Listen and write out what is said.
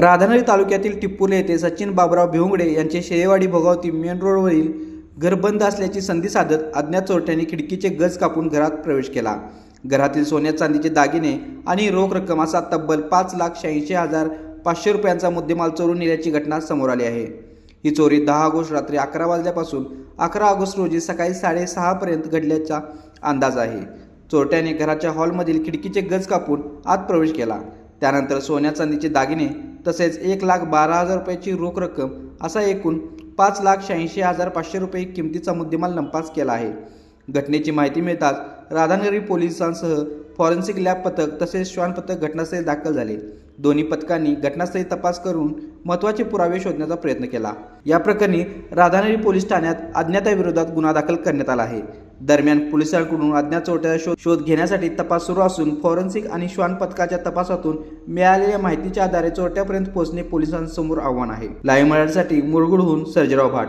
राधानगरी तालुक्यातील टिप्पुले येथे सचिन बाबराव भिवंगडे यांचे शेळेवाडी भोगावती मेन रोडवरील घर बंद असल्याची संधी साधत अज्ञात चोरट्यांनी खिडकीचे गज कापून घरात प्रवेश केला। घरातील सोन्या चांदीचे दागिने आणि रोख रक्कम असा तब्बल 5,86,500 रुपयांचा मुद्देमाल चोरून नेल्याची घटना समोर आली आहे। ही चोरी 10 ऑगस्ट रात्री 11 वाजल्यापासून 11 ऑगस्ट रोजी सकाळी 6:30 पर्यंत घडल्याचा अंदाज आहे। चोरट्याने घराच्या हॉलमधील खिडकीचे गज कापून आत प्रवेश केला। त्यानंतर सोन्या चांदीचे दागिने तसेच 1,12,000 रुपयाची रोख रक्कम असा एकूण 5,86,500 रुपये किमतीचा मुद्देमाल लंपास केला आहे। घटनेची माहिती मिळताच राधानगरी पोलिसांसह फॉरेन्सिक लॅब पथक तसेच श्वान पथक घटनास्थळी दाखल झाले। दोन्ही पथकांनी घटनास्थळी तपास करून महत्त्वाचे पुरावे शोधण्याचा प्रयत्न केला। या प्रकरणी राधानगरी पोलीस ठाण्यात अज्ञाताविरोधात गुन्हा दाखल करण्यात आला आहे। दरम्यान पोलिसांकडून अज्ञात चोरट्याचा शोध घेण्यासाठी तपास सुरू असून फॉरेन्सिक आणि श्वान पथकाच्या तपासातून मिळालेल्या माहितीच्या आधारे चोरट्यापर्यंत पोहोचणे पोलिसांसमोर आव्हान आहे। लाईव्ह मराठीसाठी मुरगुडहून सर्जेराव भाट।